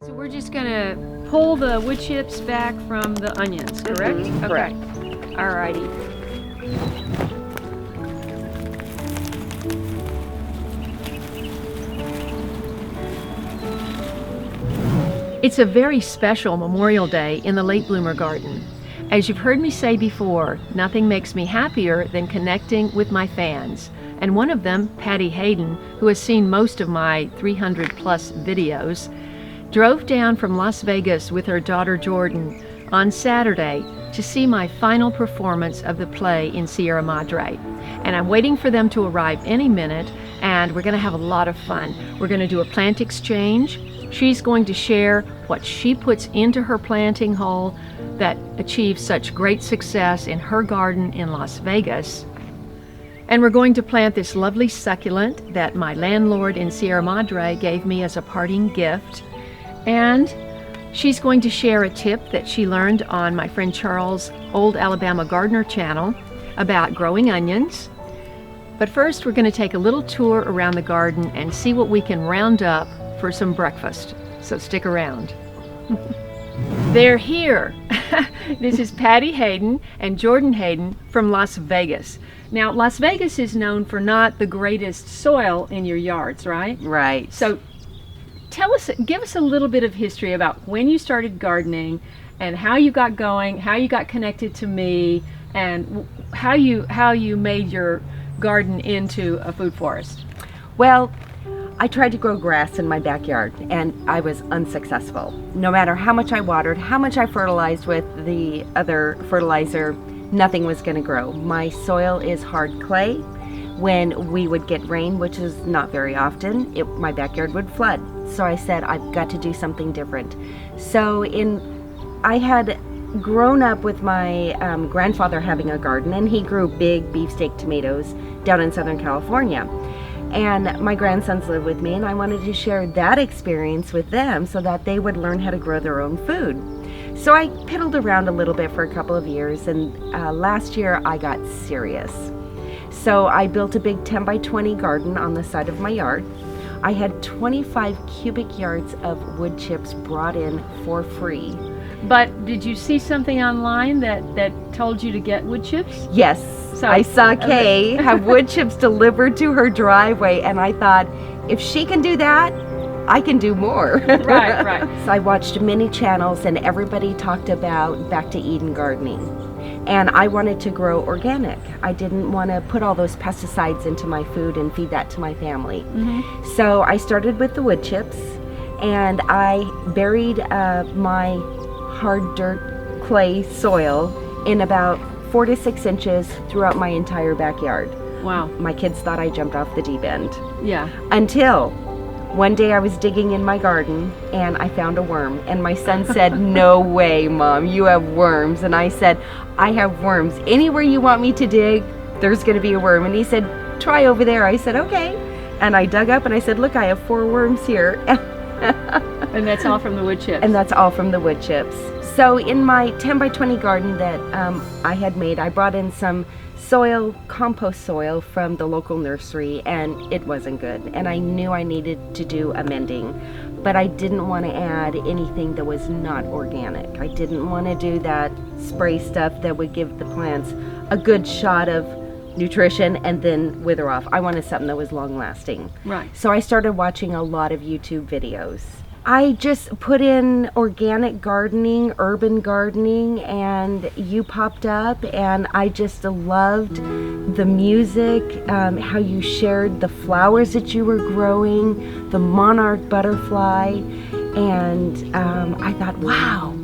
So we're just gonna pull the wood chips back from the onions, correct? Mm-hmm, okay. correct. Alrighty. It's a very special Memorial Day in the Late Bloomer Garden. As you've heard me say before, nothing makes me happier than connecting with my fans. And one of them, Patty Hayden, who has seen most of my 300 plus videos, drove down from Las Vegas with her daughter Jordan on Saturday to see my final performance of the play in Sierra Madre. And I'm waiting for them to arrive any minute, and we're going to have a lot of fun. We're going to do a plant exchange. She's going to share what she puts into her planting hole that achieves such great success in her garden in Las Vegas. And we're going to plant this lovely succulent that my landlord in Sierra Madre gave me as a parting gift. And she's going to share a tip that she learned on my friend Charles' Old Alabama Gardener channel about growing onions. But first, we're going to take a little tour around the garden and see what we can round up for some breakfast. So stick around. They're here. This is Patty Hayden and Jordan Hayden from Las Vegas. Now, Las Vegas is known for not the greatest soil in your yards, right? Right. So give us a little bit of history about when you started gardening and how you got going, how you got connected to me, and how you made your garden into a food forest. Well, I tried to grow grass in my backyard and I was unsuccessful. No matter how much I watered, how much I fertilized with the other fertilizer, nothing was going to grow. My soil is hard clay. When we would get rain, which is not very often, my backyard would flood. So I said, I've got to do something different. So I had grown up with my grandfather having a garden, and he grew big beefsteak tomatoes down in Southern California. And my grandsons live with me, and I wanted to share that experience with them so that they would learn how to grow their own food. So I piddled around a little bit for a couple of years, and last year I got serious. So I built a big 10 by 20 garden on the side of my yard. I had 25 cubic yards of wood chips brought in for free. But did you see something online that told you to get wood chips? Yes. So I saw Kaye have wood chips delivered to her driveway, and I thought, if she can do that, I can do more. Right. So I watched many channels, and everybody talked about back to Eden gardening. And I wanted to grow organic. I didn't want to put all those pesticides into my food and feed that to my family. Mm-hmm. So I started with the wood chips, and I buried my hard dirt clay soil in about 4 to 6 inches throughout my entire backyard. Wow. My kids thought I jumped off the deep end. Yeah. Until one day I was digging in my garden and I found a worm, and my son said, "No way, Mom, you have worms." And I said, "I have worms. Anywhere you want me to dig, there's going to be a worm." And he said, "Try over there." I said, "Okay." And I dug up and I said, "Look, I have 4 worms here." And that's all from the wood chips? And that's all from the wood chips. So in my 10 by 20 garden that I had made, I brought in some soil, compost soil from the local nursery, and it wasn't good. And I knew I needed to do amending, but I didn't want to add anything that was not organic. I didn't want to do that spray stuff that would give the plants a good shot of nutrition and then wither off. I wanted something that was long lasting. Right. So I started watching a lot of YouTube videos. I just put in organic gardening, urban gardening, and you popped up, and I just loved the music, how you shared the flowers that you were growing, the monarch butterfly, and I thought, wow,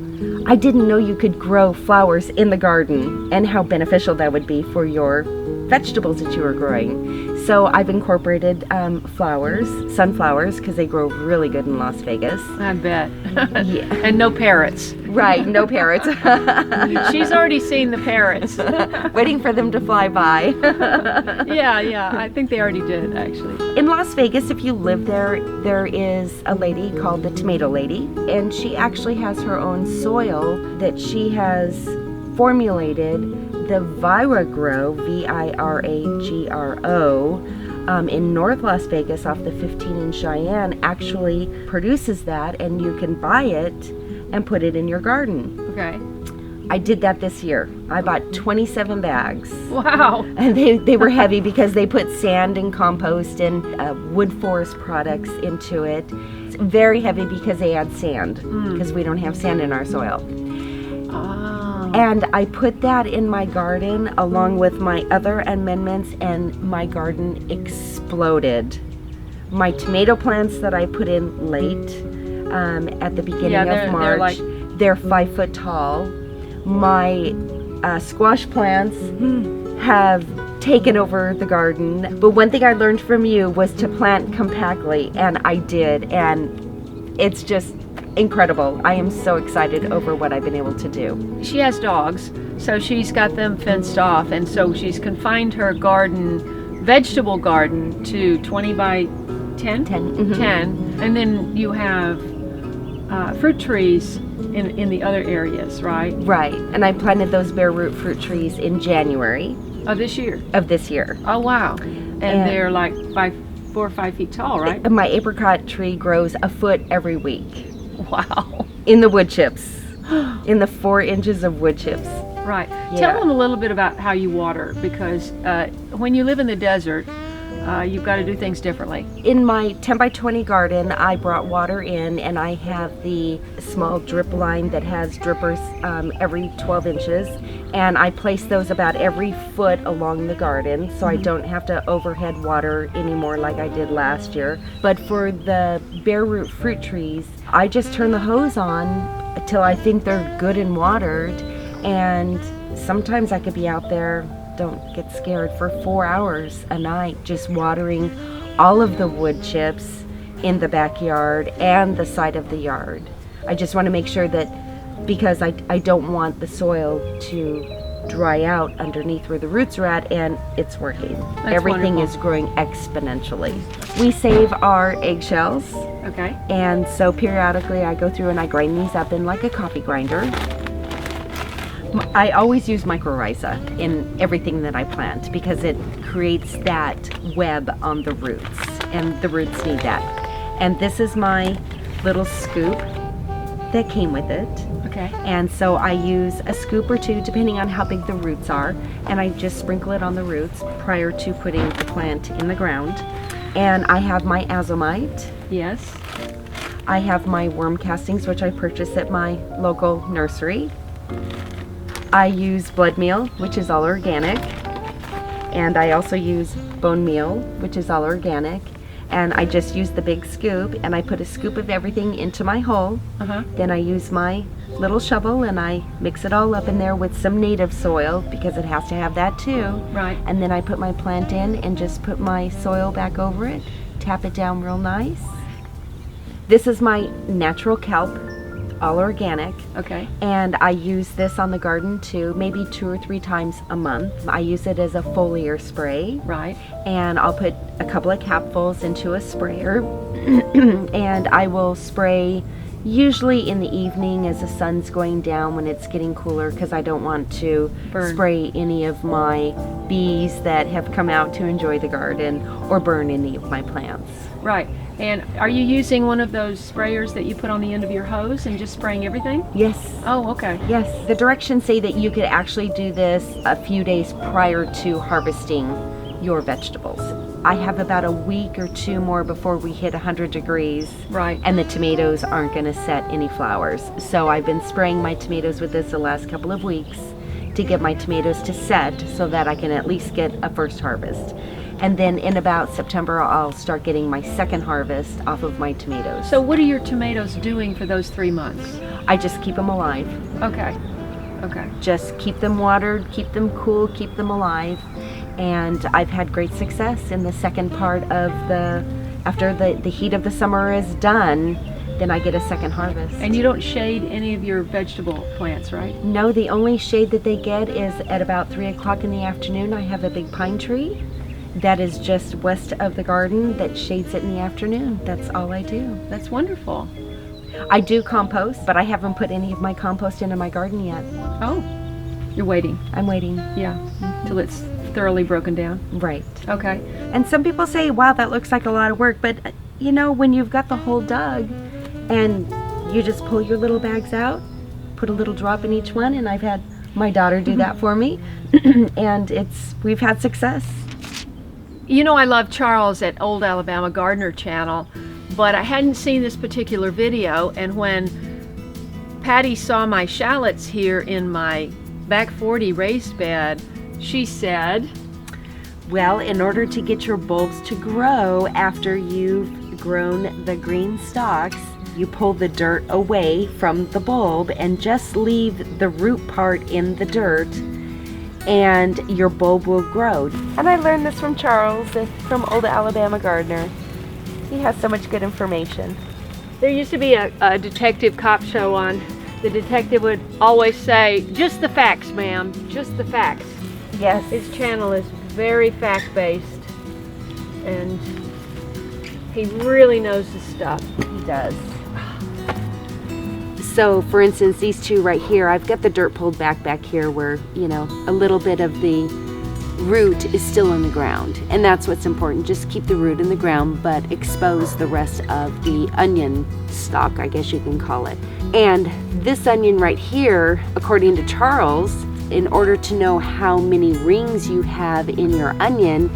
I didn't know you could grow flowers in the garden and how beneficial that would be for your vegetables that you were growing. So I've incorporated flowers, sunflowers, because they grow really good in Las Vegas. I bet. Yeah. And no parrots. Right, no parrots. She's already seen the parrots. Waiting for them to fly by. Yeah, I think they already did, actually. In Las Vegas, if you live there, there is a lady called the Tomato Lady, and she actually has her own soil that she has formulated the Viragro, Viragro, in North Las Vegas off the 15 in Cheyenne actually produces that, and you can buy it and put it in your garden. Okay. I did that this year. I bought 27 bags. Wow. And they were heavy because they put sand and compost and wood forest products into it. It's very heavy because they add sand, because we don't have sand in our soil. Oh. And I put that in my garden along with my other amendments, and my garden exploded. My tomato plants that I put in late at the beginning of March, they're 5 foot tall. My squash plants have taken over the garden. But one thing I learned from you was to plant compactly, and I did, and it's just incredible. I am so excited over what I've been able to do. She has dogs, so she's got them fenced off, and so she's confined her garden, vegetable garden, to 20 by 10? 10. 10. And then you have fruit trees in the other areas, right? Right, and I planted those bare root fruit trees in January Of this year. of this year. Oh, wow. And they're like 4 or 5 feet tall, right? My apricot tree grows a foot every week Wow. in the wood chips, in the 4 inches of wood chips. Right. Yeah. Tell them a little bit about how you water, because when you live in the desert, you've got to do things differently. In my 10 by 20 garden, I brought water in, and I have the small drip line that has drippers every 12 inches, and I place those about every foot along the garden, so I don't have to overhead water anymore like I did last year. But for the bare root fruit trees, I just turn the hose on until I think they're good and watered, and sometimes I could be out there, don't get scared, for 4 hours a night just watering all of the wood chips in the backyard and the side of the yard. I just want to make sure that, because I don't want the soil to dry out underneath where the roots are at, and it's working. That's Everything wonderful. is growing exponentially. We save our eggshells, Okay. and so periodically I go through and I grind these up in like a coffee grinder. I always use mycorrhiza in everything that I plant because it creates that web on the roots, and the roots need that. And this is my little scoop that came with it. Okay. And so I use a scoop or two depending on how big the roots are, and I just sprinkle it on the roots prior to putting the plant in the ground. And I have my azomite. Yes. I have my worm castings, which I purchased at my local nursery. I use blood meal, which is all organic, and I also use bone meal, which is all organic, and I just use the big scoop, and I put a scoop of everything into my hole. Then I use my little shovel and I mix it all up in there with some native soil, because it has to have that too. Right. And then I put my plant in and just put my soil back over it, tap it down real nice. This is my natural kelp, all organic. Okay. And I use this on the garden too, maybe 2 or 3 times a month. I use it as a foliar spray. Right. And I'll put a couple of capfuls into a sprayer and I will spray usually in the evening as the sun's going down, when it's getting cooler, because I don't want to spray any of my bees that have come out to enjoy the garden or burn any of my plants. Right. And are you using one of those sprayers that you put on the end of your hose and just spraying everything? Yes. Oh, okay. Yes. The directions say that you could actually do this a few days prior to harvesting your vegetables. I have about a week or 2 more before we hit 100 degrees. Right. And the tomatoes aren't going to set any flowers. So I've been spraying my tomatoes with this the last couple of weeks to get my tomatoes to set so that I can at least get a first harvest. And then in about September, I'll start getting my second harvest off of my tomatoes. So what are your tomatoes doing for those 3 months? I just keep them alive. Okay. Okay. Just keep them watered, keep them cool, keep them alive. And I've had great success in the second part of after the heat of the summer is done, then I get a second harvest. And you don't shade any of your vegetable plants, right? No, the only shade that they get is at about 3 o'clock in the afternoon. I have a big pine tree that is just west of the garden that shades it in the afternoon. That's all I do. That's wonderful. I do compost, but I haven't put any of my compost into my garden yet. Oh, you're waiting. I'm waiting. Yeah, till it's thoroughly broken down. Right. Okay. And some people say, wow, that looks like a lot of work. But, you know, when you've got the hole dug and you just pull your little bags out, put a little drop in each one, and I've had my daughter do that for me, and we've had success. You know, I love Charles at Old Alabama Gardener channel, but I hadn't seen this particular video, and when Patty saw my shallots here in my back 40 raised bed, she said, well, in order to get your bulbs to grow after you've grown the green stalks, you pull the dirt away from the bulb and just leave the root part in the dirt, and your bulb will grow. And I learned this from Charles, from Old Alabama Gardener. He has so much good information. There used to be a detective cop show on. The detective would always say, just the facts, ma'am, just the facts. Yes. His channel is very fact-based, and he really knows his stuff. He does. So, for instance, these two right here, I've got the dirt pulled back here where, you know, a little bit of the root is still in the ground. And that's what's important. Just keep the root in the ground, but expose the rest of the onion stalk, I guess you can call it. And this onion right here, according to Charles, in order to know how many rings you have in your onion,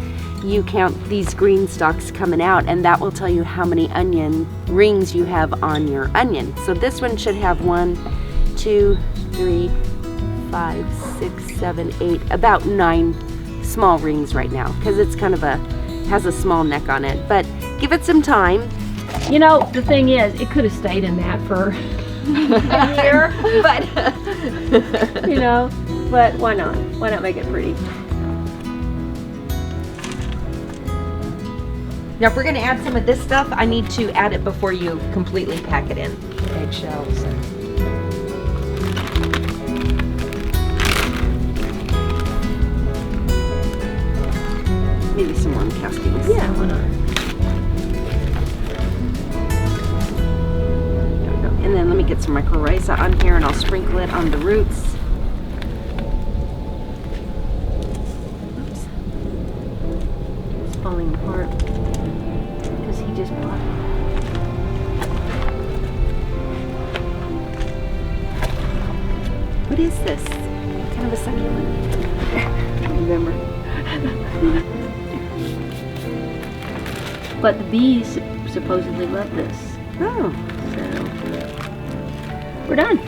you count these green stalks coming out, and that will tell you how many onion rings you have on your onion. So this one should have 1, 2, 3, 5, 6, 7, 8, about 9 small rings right now, because it's kind of has a small neck on it. But give it some time. You know, the thing is, it could have stayed in that for a year, but you know, but why not? Why not make it pretty? Now, if we're going to add some of this stuff, I need to add it before you completely pack it in. Eggshells. Maybe some more castings. Yeah, why not? There we go. And then let me get some mycorrhiza on here, and I'll sprinkle it on the roots. Oops. It's falling apart. He just bought it. What is this? Kind of a succulent. I don't remember. But the bees supposedly love this. Oh. So we're done.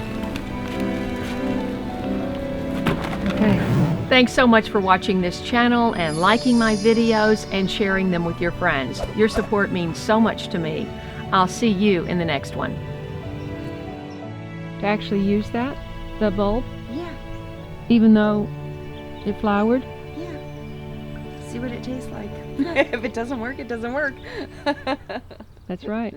Okay. Thanks so much for watching this channel and liking my videos and sharing them with your friends. Your support means so much to me. I'll see you in the next one. To actually use that, the bulb, Yeah. even though it flowered? Yeah. See what it tastes like. If it doesn't work, it doesn't work. That's right.